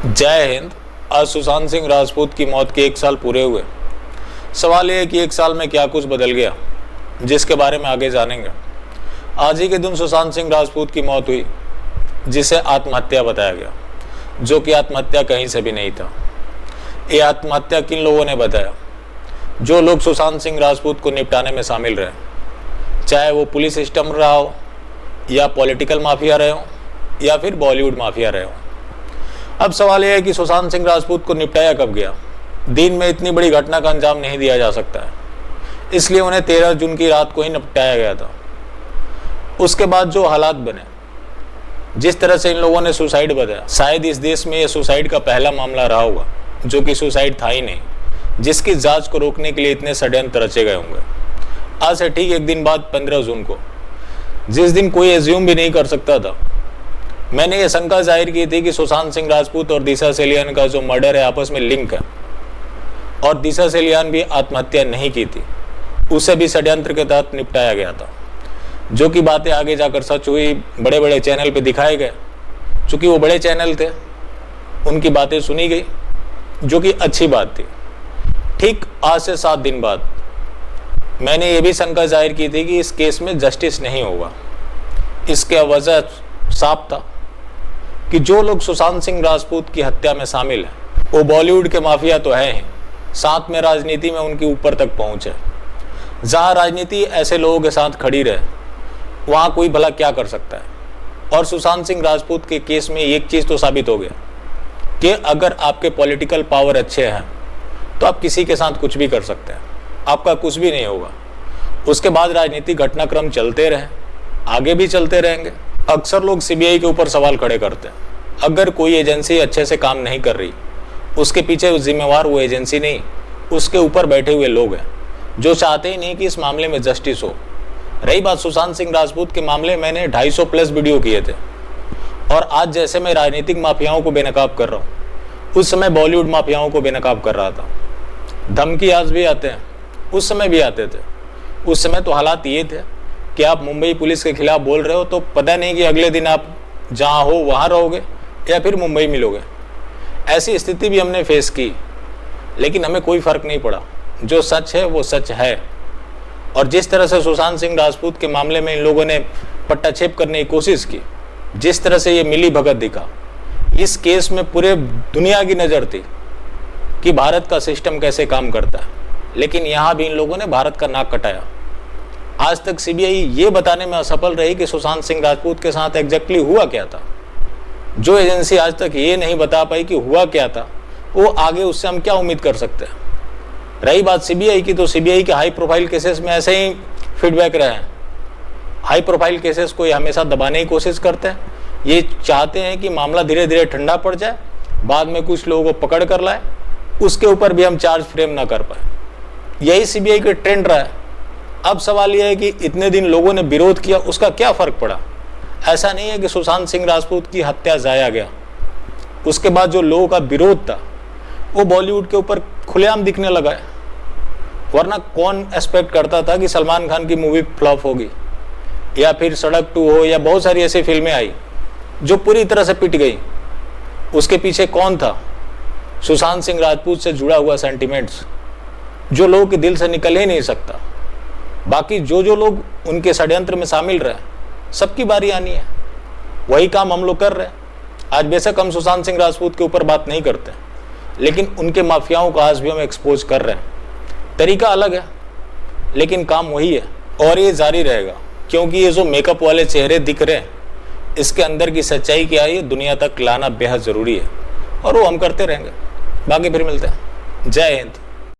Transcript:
जय हिंद। आज सुशांत सिंह राजपूत की मौत के 1 साल पूरे हुए। सवाल यह है कि 1 साल में क्या कुछ बदल गया, जिसके बारे में आगे जानेंगे। आज ही के दिन सुशांत सिंह राजपूत की मौत हुई, जिसे आत्महत्या बताया गया, जो कि आत्महत्या कहीं से भी नहीं था। ये आत्महत्या किन लोगों ने बताया? जो लोग सुशांत सिंह राजपूत को निपटाने में शामिल रहे, चाहे वो पुलिस सिस्टम रहा हो, या पॉलिटिकल माफिया रहे हो, या फिर बॉलीवुड माफिया रहे हो। अब सवाल यह है कि सुशांत सिंह राजपूत को निपटाया कब गया? दिन में इतनी बड़ी घटना का अंजाम नहीं दिया जा सकता है, इसलिए उन्हें 13 जून की रात को ही निपटाया गया था। उसके बाद जो हालात बने, जिस तरह से इन लोगों ने सुसाइड बताया, शायद इस देश में यह सुसाइड का पहला मामला रहा होगा, जो कि सुसाइड था ही नहीं, जिसकी जांच को रोकने के लिए इतने षड्यंत्र रचे गए होंगे। आज से ठीक 1 दिन बाद 15 जून को, जिस दिन कोई एज्यूम भी नहीं कर सकता था, मैंने ये शंका जाहिर की थी कि सुशांत सिंह राजपूत और दिशा सेलियान का जो मर्डर है आपस में लिंक है, और दिशा सेलियान भी आत्महत्या नहीं की थी, उसे भी षड्यंत्र के तहत निपटाया गया था। जो कि बातें आगे जाकर सच हुई, बड़े बड़े चैनल पे दिखाए गए। चूँकि वो बड़े चैनल थे, उनकी बातें सुनी गई, जो कि अच्छी बात थी। ठीक आज से 7 दिन बाद मैंने ये भी शंका जाहिर की थी कि इस केस में जस्टिस नहीं होगा। इसका वजह साफ था कि जो लोग सुशांत सिंह राजपूत की हत्या में शामिल हैं, वो बॉलीवुड के माफिया तो हैं ही, साथ में राजनीति में उनकी ऊपर तक पहुंच है। जहां राजनीति ऐसे लोगों के साथ खड़ी रहे, वहां कोई भला क्या कर सकता है। और सुशांत सिंह राजपूत के केस में एक चीज तो साबित हो गया कि अगर आपके पॉलिटिकल पावर अच्छे हैं तो आप किसी के साथ कुछ भी कर सकते हैं, आपका कुछ भी नहीं होगा। उसके बाद राजनीतिक घटनाक्रम चलते रहे, आगे भी चलते रहेंगे। अक्सर लोग सीबीआई के ऊपर सवाल खड़े करते हैं। अगर कोई एजेंसी अच्छे से काम नहीं कर रही, उसके पीछे जिम्मेवार वो एजेंसी नहीं, उसके ऊपर बैठे हुए लोग हैं, जो चाहते ही नहीं कि इस मामले में जस्टिस हो। रही बात सुशांत सिंह राजपूत के मामले, मैंने 250+ वीडियो किए थे, और आज जैसे मैं राजनीतिक माफियाओं को बेनकाब कर रहा हूँ, उस समय बॉलीवुड माफियाओं को बेनकाब कर रहा था। धमकी आज भी आते हैं, उस समय भी आते थे। उस समय तो हालात ये थे कि आप मुंबई पुलिस के खिलाफ बोल रहे हो तो पता नहीं कि अगले दिन आप जहाँ हो वहाँ रहोगे या फिर मुंबई मिलोगे। ऐसी स्थिति भी हमने फेस की, लेकिन हमें कोई फर्क नहीं पड़ा। जो सच है वो सच है। और जिस तरह से सुशांत सिंह राजपूत के मामले में इन लोगों ने पट्टाछेप करने की कोशिश की, जिस तरह से ये मिली भगत दिखा, इस केस में पूरे दुनिया की नज़र थी कि भारत का सिस्टम कैसे काम करता है, लेकिन यहाँ भी इन लोगों ने भारत का नाक कटाया। आज तक सीबीआई ये बताने में असफल रही कि सुशांत सिंह राजपूत के साथ एग्जैक्टली हुआ क्या था। जो एजेंसी आज तक ये नहीं बता पाई कि हुआ क्या था, वो आगे उससे हम क्या उम्मीद कर सकते हैं। रही बात सीबीआई की, तो सीबीआई के हाई प्रोफाइल केसेस में ऐसे ही फीडबैक रहे हैं। हाई प्रोफाइल केसेस को ये हमेशा दबाने की कोशिश करते हैं। ये चाहते हैं कि मामला धीरे धीरे ठंडा पड़ जाए, बाद में कुछ लोगों को पकड़ कर लाए, उसके ऊपर भी हम चार्ज फ्रेम ना कर पाए। यही सीबीआई का ट्रेंड रहा है। अब सवाल यह है कि इतने दिन लोगों ने विरोध किया, उसका क्या फर्क पड़ा? ऐसा नहीं है कि सुशांत सिंह राजपूत की हत्या जाया गया। उसके बाद जो लोगों का विरोध था, वो बॉलीवुड के ऊपर खुलेआम दिखने लगा है। वरना कौन एक्सपेक्ट करता था कि सलमान खान की मूवी फ्लॉप होगी, या फिर सड़क 2 हो, या बहुत सारी ऐसी फिल्में आई जो पूरी तरह से पिट गई। उसके पीछे कौन था? सुशांत सिंह राजपूत से जुड़ा हुआ सेंटिमेंट्स, जो लोगों के दिल से निकल ही नहीं सकता। बाकी जो लोग उनके षड्यंत्र में शामिल रहे, सबकी बारी आनी है। वही काम हम लोग कर रहे हैं। आज बेशक हम सुशांत सिंह राजपूत के ऊपर बात नहीं करते, लेकिन उनके माफियाओं को आज भी हम एक्सपोज कर रहे हैं। तरीका अलग है, लेकिन काम वही है, और ये जारी रहेगा। क्योंकि ये जो मेकअप वाले चेहरे दिख रहे हैं, इसके अंदर की सच्चाई क्या है, ये दुनिया तक लाना बेहद ज़रूरी है, और वो हम करते रहेंगे। बाकी फिर मिलते हैं। जय हिंद।